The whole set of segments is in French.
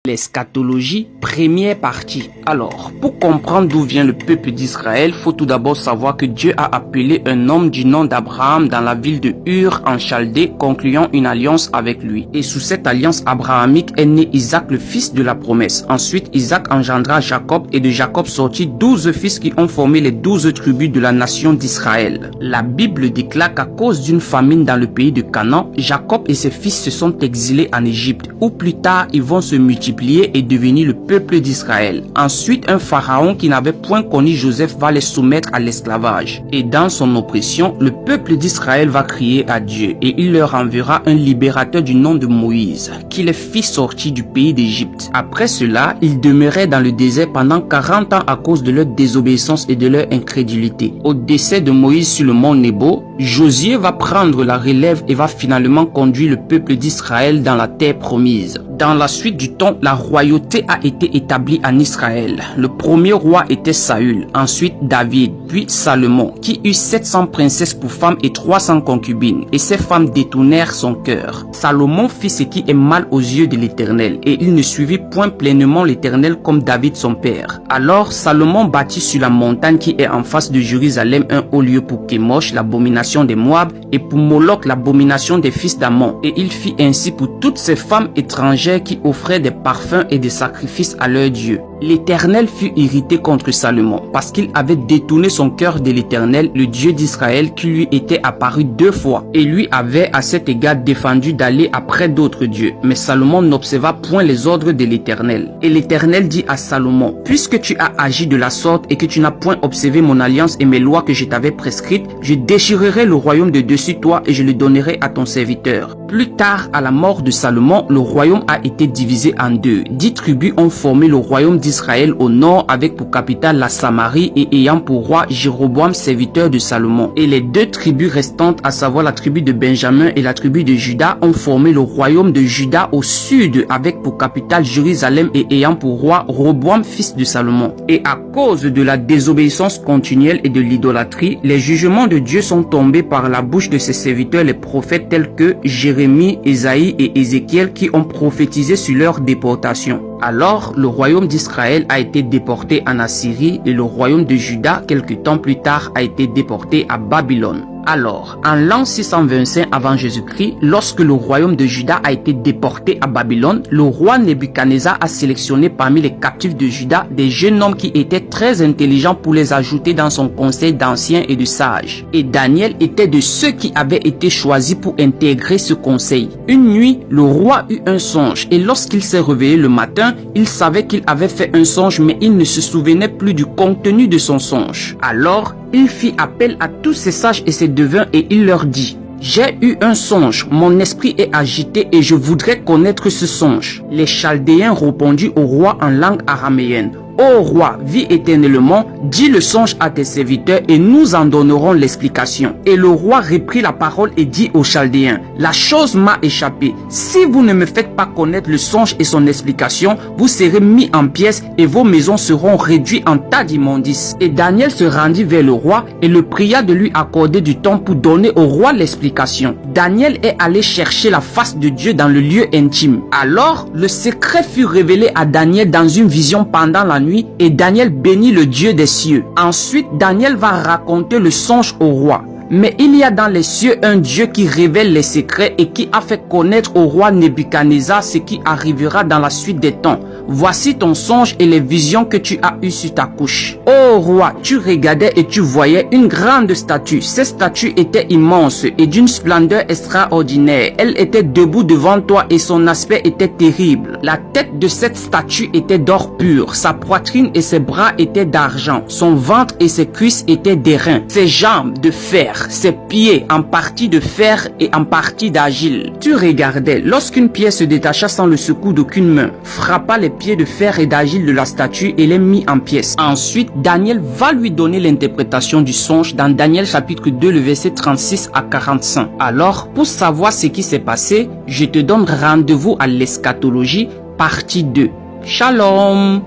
L'eschatologie, première partie. Alors, pour comprendre d'où vient le peuple d'Israël, faut tout d'abord savoir que Dieu a appelé un homme du nom d'Abraham dans la ville de Ur en Chaldée, concluant une alliance avec lui. Et sous cette alliance abrahamique est né Isaac, le fils de la promesse. Ensuite, Isaac engendra Jacob et de Jacob sortit 12 fils qui ont formé les 12 tribus de la nation d'Israël. La Bible déclare qu'à cause d'une famine dans le pays de Canaan, Jacob et ses fils se sont exilés en Égypte, où plus tard ils vont se multiplier et devenir le peuple d'Israël. Ensuite, un pharaon qui n'avait point connu Joseph va les soumettre à l'esclavage. Et dans son oppression, le peuple d'Israël va crier à Dieu et il leur enverra un libérateur du nom de Moïse, qui les fit sortir du pays d'Égypte. Après cela, ils demeuraient dans le désert pendant 40 ans à cause de leur désobéissance et de leur incrédulité. Au décès de Moïse sur le mont Nebo, Josué va prendre la relève et va finalement conduire le peuple d'Israël dans la terre promise. Dans la suite du temps, la royauté a été établie en Israël. Le premier roi était Saül, ensuite David, puis Salomon, qui eut 700 princesses pour femmes et 300 concubines, et ces femmes détournèrent son cœur. Salomon fit ce qui est mal aux yeux de l'Éternel, et il ne suivit point pleinement l'Éternel comme David son père. Alors Salomon bâtit sur la montagne qui est en face de Jérusalem un haut lieu pour Kémosh, l'abomination des Moab, et pour Moloch, l'abomination des fils d'Ammon. Et il fit ainsi pour toutes ces femmes étrangères qui offraient des parfums et des sacrifices à leur Dieu. L'Éternel fut irrité contre Salomon parce qu'il avait détourné son cœur de l'Éternel, le Dieu d'Israël, qui lui était apparu 2 fois et lui avait à cet égard défendu d'aller après d'autres dieux. Mais Salomon n'observa point les ordres de l'Éternel. Et l'Éternel dit à Salomon: puisque tu as agi de la sorte et que tu n'as point observé mon alliance et mes lois que je t'avais prescrites, je déchirerai le royaume de dessus toi et je le donnerai à ton serviteur. Plus tard, à la mort de Salomon, le royaume a été divisé en 2. 10 tribus ont formé le royaume d'Israël au nord avec pour capitale la Samarie et ayant pour roi Jéroboam, serviteur de Salomon. Et les 2 tribus restantes, à savoir la tribu de Benjamin et la tribu de Juda, ont formé le royaume de Juda au sud avec pour capitale Jérusalem et ayant pour roi Roboam, fils de Salomon. Et à cause de la désobéissance continuelle et de l'idolâtrie, les jugements de Dieu sont tombés par la bouche de ses serviteurs les prophètes tels que Jérémie, Ésaïe et Ézéchiel qui ont prophétisé sur leur déportation. Alors, le royaume d'Israël a été déporté en Assyrie et le royaume de Juda, quelque temps plus tard, a été déporté à Babylone. Alors, en l'an 625 avant Jésus-Christ, lorsque le royaume de Juda a été déporté à Babylone, le roi Nebuchadnezzar a sélectionné parmi les captifs de Juda des jeunes hommes qui étaient très intelligents pour les ajouter dans son conseil d'anciens et de sages. Et Daniel était de ceux qui avaient été choisis pour intégrer ce conseil. Une nuit, le roi eut un songe et lorsqu'il s'est réveillé le matin, il savait qu'il avait fait un songe mais il ne se souvenait plus du contenu de son songe. Alors, il fit appel à tous ses sages et ses devins et il leur dit: j'ai eu un songe, mon esprit est agité et je voudrais connaître ce songe. Les Chaldéens répondirent au roi en langue araméenne: ô roi, vis éternellement, dis le songe à tes serviteurs et nous en donnerons l'explication. Et le roi reprit la parole et dit aux Chaldéens: la chose m'a échappé. Si vous ne me faites pas connaître le songe et son explication, vous serez mis en pièces et vos maisons seront réduites en tas d'immondices. Et Daniel se rendit vers le roi et le pria de lui accorder du temps pour donner au roi l'explication. Daniel est allé chercher la face de Dieu dans le lieu intime. Alors, le secret fut révélé à Daniel dans une vision pendant la nuit et Daniel bénit le Dieu des cieux. Ensuite, Daniel va raconter le songe au roi. Mais il y a dans les cieux un Dieu qui révèle les secrets et qui a fait connaître au roi Nebuchadnezzar ce qui arrivera dans la suite des temps. Voici ton songe et les visions que tu as eues sur ta couche. Ô roi, tu regardais et tu voyais une grande statue. Cette statue était immense et d'une splendeur extraordinaire. Elle était debout devant toi et son aspect était terrible. La tête de cette statue était d'or pur. Sa poitrine et ses bras étaient d'argent. Son ventre et ses cuisses étaient d'airain. Ses jambes de fer. Ses pieds en partie de fer et en partie d'argile. Tu regardais, lorsqu'une pièce se détacha sans le secours d'aucune main, frappa les pieds de fer et d'argile de la statue et les mit en pièces. Ensuite, Daniel va lui donner l'interprétation du songe dans Daniel chapitre 2, le verset 36 à 45. Alors, pour savoir ce qui s'est passé, je te donne rendez-vous à l'eschatologie, partie 2. Shalom.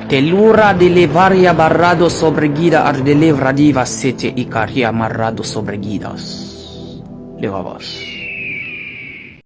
Telura de levaria barrado sobreguida ardelevra diva sete icaria marrado sobreguidas. Levavas.